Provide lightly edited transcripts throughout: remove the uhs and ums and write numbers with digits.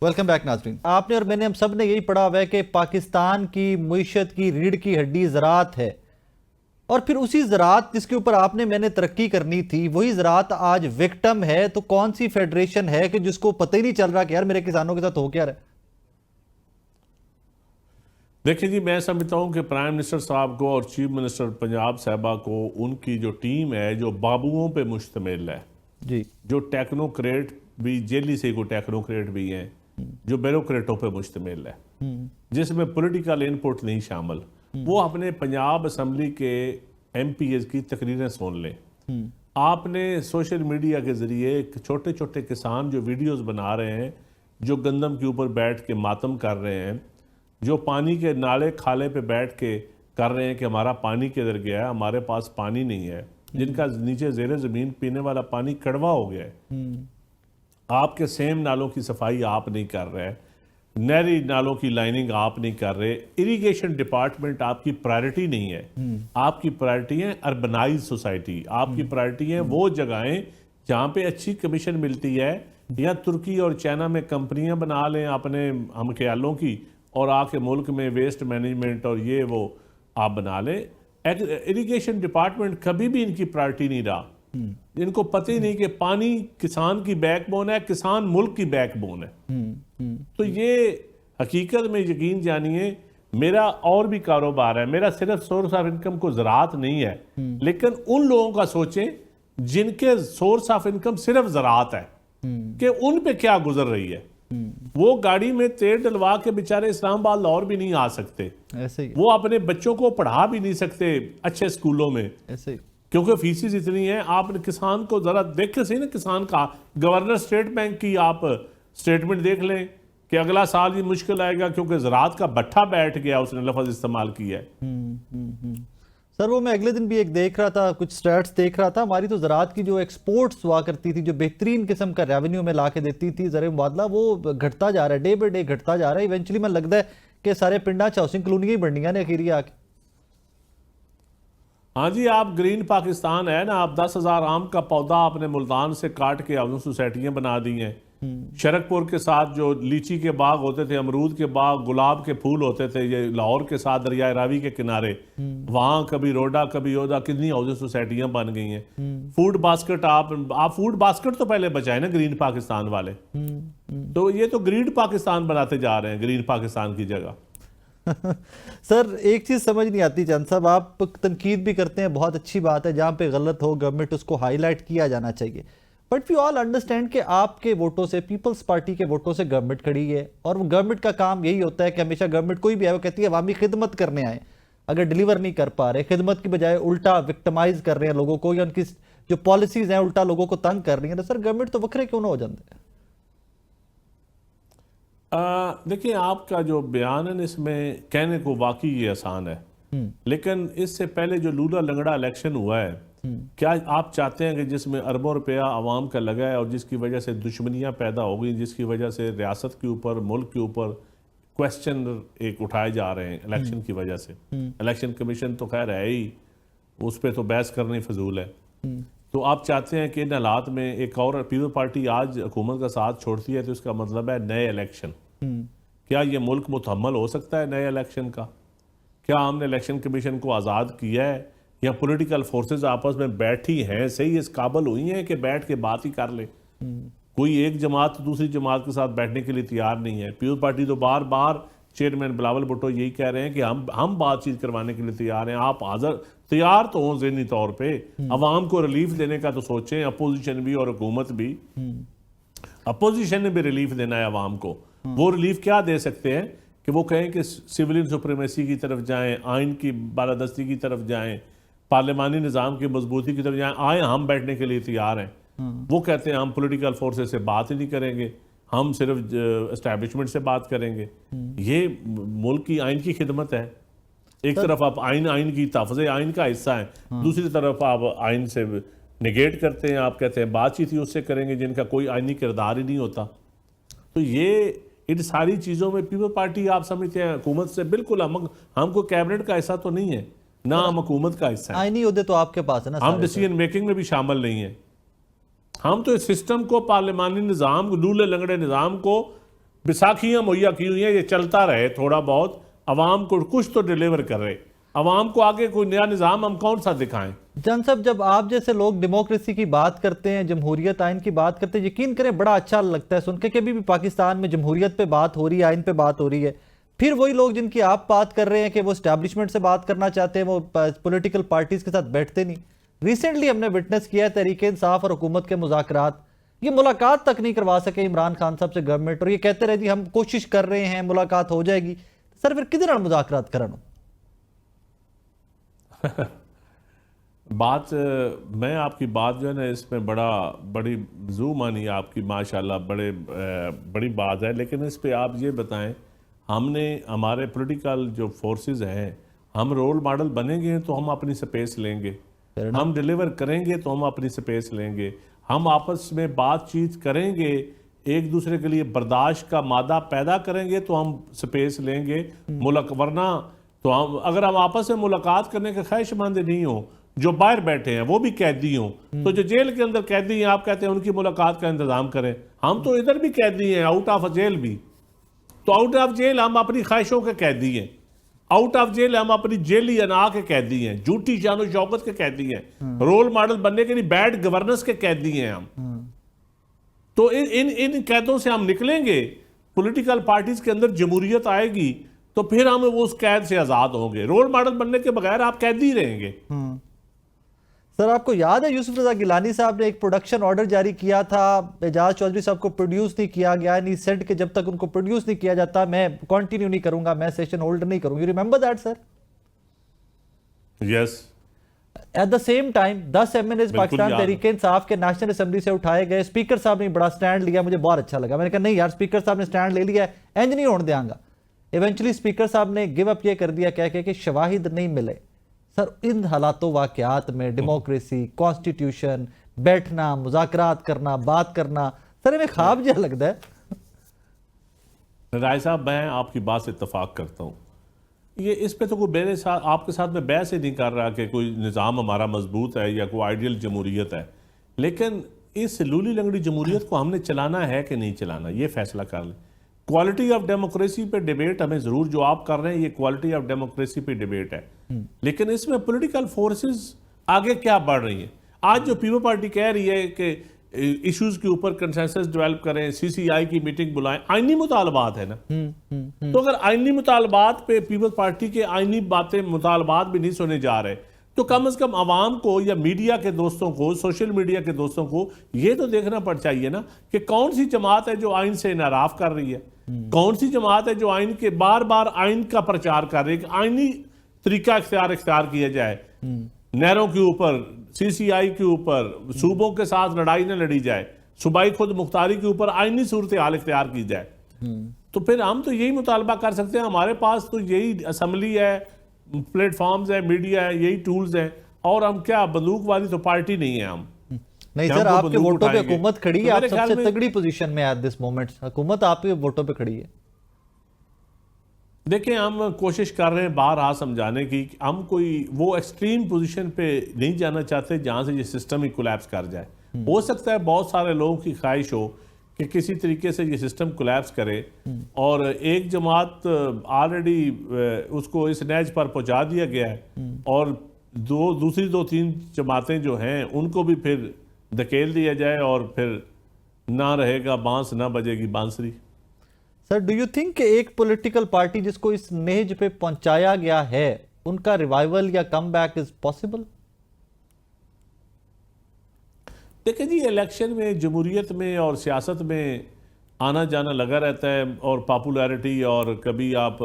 Welcome back नाजरीन। आपने और मैंने हम सब ने यही पढ़ा हुआ है कि पाकिस्तान की मुईशत की रीढ़ की हड्डी ज़राअत है, और फिर उसी ज़राअत जिसके ऊपर आपने मैंने तरक्की करनी थी वही ज़राअत आज विक्टिम है। तो कौन सी फेडरेशन है कि जिसको पता ही नहीं चल रहा कि यार मेरे किसानों के साथ हो क्या रहा है? देखिए जी, मैं समझता हूँ कि प्राइम मिनिस्टर साहब को और चीफ मिनिस्टर पंजाब साहबा को उनकी जो टीम है जो बाबुओं पे मुश्तमिल है, जी। जो टेक्नोक्रेट भी जेली से को टेक्नोक्रेट भी हैं, जो ब्यूरोक्रेटों पे मुश्तमिल है, जिसमें पॉलिटिकल इनपुट नहीं शामिल, वो अपने पंजाब असम्बली के MPs की तकरीरें सुन लें। आपने सोशल मीडिया के ज़रिए छोटे छोटे किसान जो वीडियोस बना रहे हैं, जो गंदम के ऊपर बैठ के मातम कर रहे हैं, जो पानी के नाले खाले पे बैठ के कर रहे हैं कि हमारा पानी किधर गया है, हमारे पास पानी नहीं है, जिनका नीचे ज़ेरे ज़मीन पीने वाला पानी कड़वा हो गया है। आपके सेम नालों की सफाई आप नहीं कर रहे, नहरी नालों की लाइनिंग आप नहीं कर रहे, इरिगेशन डिपार्टमेंट आपकी प्रायोरिटी नहीं है। आपकी प्रायोरिटी है अर्बनाइज सोसाइटी, आपकी प्रायोरिटी है वो जगहें जहाँ पे अच्छी कमीशन मिलती है, या तुर्की और चाइना में कंपनियां बना लें अपने हम ख्यालों की, और आके मुल्क में वेस्ट मैनेजमेंट और ये वो आप बना लें। इरिगेशन डिपार्टमेंट कभी भी इनकी प्रायोरिटी नहीं रहा। इनको पता ही नहीं कि पानी किसान की बैकबोन है, किसान मुल्क की बैकबोन है। तो ये हकीकत में यकीन जानिए, मेरा और भी कारोबार है, मेरा सिर्फ सोर्स ऑफ इनकम को ज़राअत नहीं है, लेकिन उन लोगों का सोचें जिनके सोर्स ऑफ इनकम सिर्फ ज़राअत है कि उन पे क्या गुजर रही है। वो गाड़ी में तेल डलवा के बेचारे इस्लामाबाद लाहौर भी नहीं आ सकते, ऐसे ही वो अपने बच्चों को पढ़ा भी नहीं सकते अच्छे स्कूलों में, ऐसे ही। क्योंकि फीसिस इतनी है। आपने किसान को जरा देख के सही ना, किसान का गवर्नर स्टेट बैंक की आप स्टेटमेंट देख लें कि अगला साल ये मुश्किल आएगा क्योंकि ज़राअत का भट्ठा बैठ गया, उसने लफ्ज़ इस्तेमाल किया है। सर वो मैं अगले दिन भी एक देख रहा था, कुछ स्टैट्स देख रहा था, हमारी तो ज़राअत की जो एक्सपोर्ट्स हुआ करती थी, जो बेहतरीन किस्म का रेवेन्यू में ला के देती थी ज़र मुबादला, वो घटता जा रहा है, डे बाई डे घटता जा रहा है। इवेंचुअली मैं लगता है कि सारे पिंडा हाउसिंग कलोनियां ही बननियां ने अखीरी आके। हाँ जी, आप ग्रीन पाकिस्तान है ना, आप 10,000 आम का पौधा आपने मुल्तान से काट के हाउसिंग सोसाइटियां बना दी हैं। शरकपुर के साथ जो लीची के बाग होते थे, अमरूद के बाग, गुलाब के फूल होते थे, ये लाहौर के साथ दरिया रावी के किनारे, वहाँ कभी रोडा कभी योदा, कितनी हाउसिंग सोसाइटियां बन गई हैं। फूड बास्केट आप फूड बास्केट तो पहले बचाए ना ग्रीन पाकिस्तान वाले। तो ये तो ग्रीन पाकिस्तान बनाते जा रहे हैं ग्रीन पाकिस्तान की जगह। सर एक चीज समझ नहीं आती चंद साहब, आप तनकीद भी करते हैं, बहुत अच्छी बात है, जहां पे गलत हो गवर्नमेंट उसको हाईलाइट किया जाना चाहिए, बट वी ऑल अंडरस्टैंड कि आपके वोटों से, पीपल्स पार्टी के वोटों से गवर्नमेंट खड़ी है, और गवर्नमेंट का काम यही होता है कि हमेशा गवर्नमेंट कोई भी है वो कहती है अवामी खिदमत करने आए। अगर डिलीवर नहीं कर पा रहे, खिदमत की बजाय उल्टा विक्टिमाइज कर रहे हैं लोगों को, या उनकी जो पॉलिसीज हैं उल्टा लोगों को तंग कर रही हैं, तो सर गवर्नमेंट तो वखरे क्यों ना हो जाते हैं? देखिए, आपका जो बयान है इसमें कहने को वाकई ये आसान है, लेकिन इससे पहले जो लूला लंगड़ा इलेक्शन हुआ है, क्या आप चाहते हैं कि जिसमें अरबों रुपया आवाम का लगा है और जिसकी वजह से दुश्मनियां पैदा हो गई, जिसकी वजह से रियासत के ऊपर, मुल्क के ऊपर क्वेश्चन एक उठाए जा रहे हैं इलेक्शन की वजह से। इलेक्शन कमीशन तो खैर है ही, उस पर तो बहस करनी फजूल है। तो आप चाहते हैं कि इन हालात में एक और पीपल पार्टी आज हुकूमत का साथ छोड़ती है, तो इसका मतलब है नए इलेक्शन। क्या ये मुल्क मुतहम्मल हो सकता है नए इलेक्शन का? क्या हमने इलेक्शन कमीशन को आज़ाद किया है, या पॉलिटिकल फोर्सेस आपस में बैठी हैं, सही इस काबिल हुई हैं कि बैठ के बात ही कर ले? कोई एक जमात दूसरी जमात के साथ बैठने के लिए तैयार नहीं है। पीपल पार्टी तो बार बार चेयरमैन बिलावल भुट्टो यही कह रहे हैं कि हम बातचीत करवाने के लिए तैयार हैं, आप हाजिर तैयार तो हों ज़हनी तौर पे, अवाम को रिलीफ देने का तो सोचें। अपोजिशन भी और हुकूमत भी, अपोजिशन ने भी रिलीफ देना है अवाम को। वो रिलीफ क्या दे सकते हैं कि वो कहें कि सिविलियन सुप्रीमेसी की तरफ जाएं, आइन की बालादस्ती की तरफ जाएं, पार्लिमानी निज़ाम की मजबूती की तरफ जाएं, आए हम बैठने के लिए तैयार हैं। वो कहते हैं हम पॉलिटिकल फोर्सेस से बात ही नहीं करेंगे, हम सिर्फ एस्टैब्लिशमेंट से बात करेंगे। ये मुल्क की आइन की खिदमत है। एक तरफ आप आइन की तहफ़्ज़े आइन का हिस्सा है, दूसरी तरफ आप आइन से निगेट करते हैं, आप कहते हैं बातचीत ही उससे करेंगे जिनका कोई आइनी किरदार ही नहीं होता। तो ये इन सारी चीज़ों में पीपल पार्टी आप समझते हैं हुकूमत से बिल्कुल, हमको कैबिनेट का हिस्सा तो नहीं है ना, हम हुकूमत का हिस्सा है। आईनी ओहदे तो आपके पास है ना, हम डिसीजन मेकिंग में भी शामिल नहीं है। हम तो इस सिस्टम को, पार्लिमानी निज़ाम, लूले लंगड़े निज़ाम को बैसाखियां मुहैया की हुई हैं, ये चलता रहे थोड़ा बहुत, अवाम को कुछ तो डिलीवर कर रहे। अवाम को आगे कोई नया निज़ाम हम कौन सा दिखाएं? जन साहब, जब आप जैसे लोग डेमोक्रेसी की बात करते हैं, जमहूरियत आइन की बात करते हैं, यकीन करें बड़ा अच्छा लगता है सुन के कि अभी भी पाकिस्तान में जमहूरियत पे बात हो रही है, आइन पे बात हो रही है। फिर वही लोग जिनकी आप बात कर रहे हैं कि वो एस्टैब्लिशमेंट से बात करना चाहते हैं, वो पॉलिटिकल पार्टीज के साथ बैठते नहीं। रिसेंटली हमने विटनेस किया है तहरीक इंसाफ और हुकूमत के मुज़ाकरात, ये मुलाकात तक नहीं करवा सके इमरान खान साहब से गवर्नमेंट, और ये कहते रहे जी हम कोशिश कर रहे हैं, मुलाकात हो जाएगी। सर फिर किधर मुज़ाकरात करना? बात मैं आपकी बात जो है ना, इसमें बड़ी जूम आनी आपकी, माशाल्लाह बड़ी बात है। लेकिन इस पे आप ये बताएं, हमने हमारे पॉलिटिकल जो फोर्सेस हैं, हम रोल मॉडल बनेंगे तो हम अपनी स्पेस लेंगे, हम डिलीवर करेंगे तो हम अपनी स्पेस लेंगे, हम आपस में बातचीत करेंगे, एक दूसरे के लिए बर्दाश्त का मादा पैदा करेंगे तो हम स्पेस लेंगे। वरना तो हम अगर हम आपस में मुलाकात करने के ख्वाहिशमंद नहीं हो, जो बाहर बैठे हैं वो भी कैदी हों, तो जो जेल के अंदर कैदी हैं आप कहते हैं उनकी मुलाकात का इंतजाम करें। हम तो इधर भी कैदी हैं, आउट ऑफ जेल भी। तो आउट ऑफ जेल हम अपनी ख्वाहिशों के कैदी हैं, आउट ऑफ जेल हम अपनी जेली अना के कैदी हैं, झूठी शानो शौकत के कैदी हैं, रोल मॉडल बनने के लिए बैड गवर्नेंस के कैदी हैं हम। तो इन कैदों से हम निकलेंगे, पॉलिटिकल पार्टीज के अंदर जमहूरियत आएगी, तो फिर हम वो उस कैद से आजाद होंगे। रोल मॉडल बनने के बगैर आप कैदी रहेंगे। सर आपको याद है यूसुफ रजा गिलानी साहब ने एक प्रोडक्शन ऑर्डर जारी किया था, एजाज चौधरी साहब को प्रोड्यूस नहीं किया गया, नहीं सेड के जब तक उनको प्रोड्यूस नहीं किया जाता मैं कंटिन्यू नहीं करूंगा, मैं सेशन होल्ड नहीं करूंगी। Remember that sir? Yes. At the same time 10 MNAs Pakistan Tehreek Insaf के नेशनल असेंबली से उठाए गए, स्पीकर साहब ने बड़ा स्टैंड लिया, मुझे बहुत अच्छा लगा। मैंने कहा नहीं यार, स्पीकर साहब ने स्टैंड ले लिया, इंज नहीं होने देंगे। इवेंचुअली स्पीकर साहब ने गिव अप ये कर दिया, कह के कि शवाहिद नहीं मिले। सर इन हालातों वाकयात में डेमोक्रेसी, कॉन्स्टिट्यूशन, बैठना, मुज़ाकरात करना, बात करना, सर हमें ख्वाब जैसा लगता है। राय साहब, मैं आपकी बात से इत्तफाक करता हूँ। ये इस पे तो कोई मेरे साथ आपके साथ में बहस ही नहीं कर रहा कि कोई निज़ाम हमारा मजबूत है या कोई आइडियल जमहूरियत है, लेकिन इस लूली लंगड़ी जमहूरियत को हमने चलाना है कि नहीं चलाना, ये फैसला कर लें। क्वालिटी ऑफ डेमोक्रेसी पे डिबेट हमें जरूर, जो आप कर रहे हैं ये क्वालिटी ऑफ डेमोक्रेसी पे डिबेट है, लेकिन इसमें पॉलिटिकल फोर्सेस आगे क्या बढ़ रही हैं। आज जो पीपल पार्टी कह रही है कि इश्यूज के ऊपर कंसेंसस डेवलप करें, सीसीआई की मीटिंग बुलाएं, आईनी मुतालबात है ना। तो अगर आईनी मुतालबात पे पीपल पार्टी के आईनी बातें मुतालबात भी नहीं सुने जा रहे, तो कम से कम आवाम को या मीडिया के दोस्तों को, सोशल मीडिया के दोस्तों को ये तो देखना पड़ चाहिए ना कि कौन सी जमात है जो आइन से इनराफ कर रही है, कौन सी जमात है जो आइन के बार बार आइन का प्रचार कर रही है कि आइनी तरीका इख्तियार किया जाए, नहरों के ऊपर, सीसीआई के ऊपर, सूबों के साथ लड़ाई न लड़ी जाए, सूबाई खुद मुख्तारी के ऊपर आइनी सूरत हाल इख्तियार की जाए। तो फिर हम तो यही मुतालबा कर सकते हैं, हमारे पास तो यही असम्बली है, प्लेटफॉर्म्स है, मीडिया है, यही टूल्स हैं, और हम क्या बंदूक वाली तो पार्टी नहीं है हम। नहीं सर, आपके वोटों पे हुकूमत खड़ी है, आप सबसे तगड़ी पोजीशन में एट दिस मोमेंट, हुकूमत आपके वोटों पे खड़ी है। देखिए, हम कोशिश कर रहे हैं बार समझाने की, हम कोई वो एक्सट्रीम पोजीशन पे नहीं जाना चाहते जहां से ये सिस्टम ही कोलैप्स कर जाए। हो सकता है बहुत सारे लोगों की ख्वाहिश हो कि किसी तरीके से ये सिस्टम कोलैप्स करे और एक जमात ऑलरेडी उसको इस नैज पर पहुंचा दिया गया है और दूसरी दो तीन जमातें जो हैं उनको भी फिर धकेल दिया जाए और फिर ना रहेगा बांस ना बजेगी बांसुरी। सर डू यू थिंक कि एक पॉलिटिकल पार्टी जिसको इस नेज पे पहुंचाया गया है उनका रिवाइवल या कमबैक इज पॉसिबल? देखिए जी, इलेक्शन में, जमहूरियत में और सियासत में आना जाना लगा रहता है और पॉपुलैरिटी, और कभी आप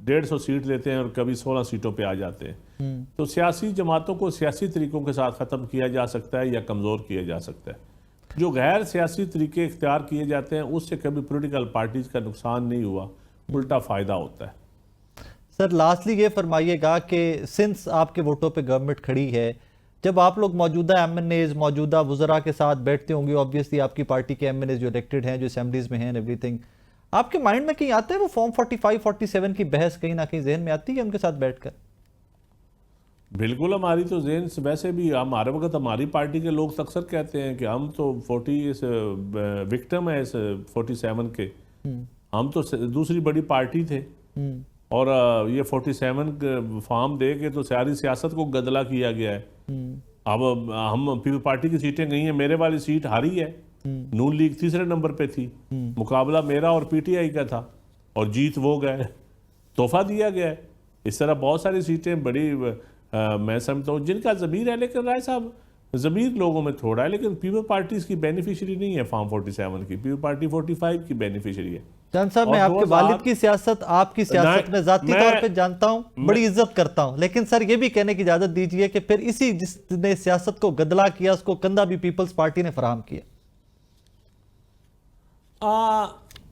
150 सीट लेते हैं और कभी 16 सीटों पे आ जाते हैं। तो सियासी जमातों को सियासी तरीकों के साथ ख़त्म किया जा सकता है या कमज़ोर किया जा सकता है। जो गैर सियासी तरीके इख्तियार किए जाते हैं उससे कभी पॉलिटिकल पार्टीज का नुकसान नहीं हुआ, उल्टा फ़ायदा होता है। सर लास्टली ये फरमाइएगा कि सिंस आपके वोटों पे गवर्नमेंट खड़ी है, जब आप लोग मौजूदा एमएनएज, मौजूदा वुज़रा के साथ बैठते होंगे, ऑब्वियसली आपकी पार्टी के एमएनएज जो इलेक्टेड हैं, जो असेंबलीज में हैं, एवरीथिंग, आपके माइंड में कहीं आता है वो फॉर्म 45, 47 की बहस कहीं ना कहीं जहन में आती है उनके साथ बैठकर? बिल्कुल, हमारी तो जेन से वैसे भी हमारे वक्त हमारी पार्टी के लोग अक्सर कहते हैं कि हम तो 40 विक्टिम है इस 47 के, हम तो दूसरी बड़ी पार्टी थे और ये 47 फॉर्म दे के तो सारी सियासत को गदला किया गया है। अब हम पीपल पार्टी की सीटें गई हैं, मेरे वाली सीट हारी है, नून लीग तीसरे नंबर पे थी, मुकाबला मेरा और पीटीआई का था और जीत वो गए, तोहफा दिया गया है। इस तरह बहुत सारी सीटें बड़ी मैं समझता हूँ जिनका ज़मीर है, लेकिन राय साहब ज़मीर लोगों में थोड़ा है, लेकिन पीपल पार्टी इसकी बेनिफिशियरी नहीं है फॉर्म 47 की, पीपल पार्टी 45 की बेनिफिशियरी है। जान साहब, मैं आपके वालिद की सियासत, आपकी सियासत में जाती तौर पे जानता हूं, बड़ी इज्जत करता हूं, लेकिन सर ये भी कहने की इजाजत दीजिए कि फिर इसी जिसने सियासत को गदला किया उसको कंधा भी पीपल्स पार्टी ने फराहम किया।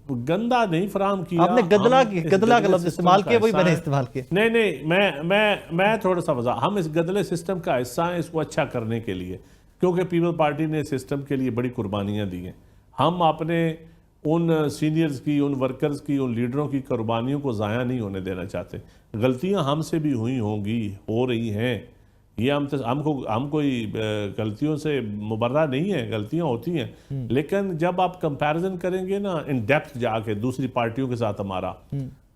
गंदा नहीं फराहम किया, आपने गदला का लफ्ज इस्तेमाल किया, वही मैंने इस्तेमाल किया। नहीं, मैं थोड़ा सा वजह, हम इस गदले सिस्टम का हिस्सा हैं इसको अच्छा करने के लिए, क्योंकि पीपल पार्टी ने सिस्टम के लिए बड़ी कुर्बानियां दी हैं। हम अपने उन सीनियर्स की, उन वर्कर्स की, उन लीडरों की कुर्बानियों को ज़ाया नहीं होने देना चाहते। गलतियां हमसे भी हुई होंगी, हो रही हैं, ये हम कोई गलतियों से मुबर्रा नहीं है, गलतियां होती हैं, लेकिन जब आप कंपैरिजन करेंगे ना इन डेप्थ जाके दूसरी पार्टियों के साथ हमारा,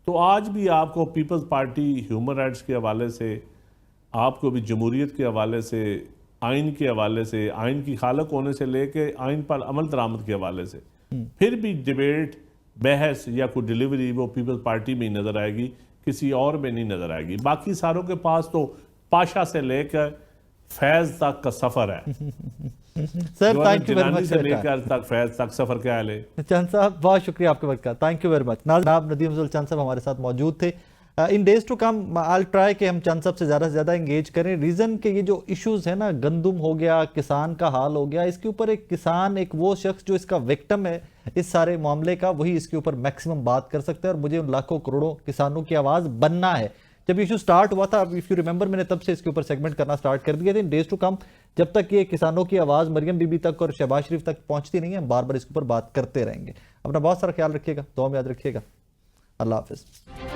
तो आज भी आपको पीपल्स पार्टी ह्यूमन राइट्स के हवाले से, आपको भी जमहूरियत के हवाले से, आइन के हवाले से, आइन की खालक होने से लेके आइन पर अमल दरामद के हवाले से, फिर भी डिबेट, बहस या कोई डिलीवरी वो पीपल्स पार्टी में ही नजर आएगी, किसी और में नहीं नजर आएगी। बाकी सारों के पास तो पाशा से लेकर फैज तक का सफर है। Sir thank you very much, से लेकर तक फैज तक सफर क्या है। चंद साहब बहुत शुक्रिया आपके वक्त का, थैंक यू वेरी मच। नाज़रीन, नदीम अफजल चंद साहब हमारे साथ मौजूद थे। In days to come I try कि हम चंद साहब से ज़्यादा से ज़्यादा इंगेज करें। रीज़न कि ये जो इश्यूज़ है ना, गंदुम हो गया, किसान का हाल हो गया, इसके ऊपर एक किसान, एक वो शख्स जो इसका विक्टिम है इस सारे मामले का, वही इसके ऊपर मैक्सिमम बात कर सकते हैं। और मुझे उन लाखों करोड़ों किसानों की आवाज़ बनना है। जब इशू स्टार्ट हुआ था, इफ यू रिमेंबर, मैंने तब से इसके ऊपर सेगमेंट करना स्टार्ट कर दिया था। इन डेज टू कम जब तक ये किसानों की आवाज़ मरियम बीबी तक और शहबाज शरीफ तक पहुंचती नहीं है, हम बार बार इसके ऊपर बात करते रहेंगे। अपना बहुत सारा ख्याल रखिएगा, दुआ में याद रखिएगा। अल्लाह हाफिज़।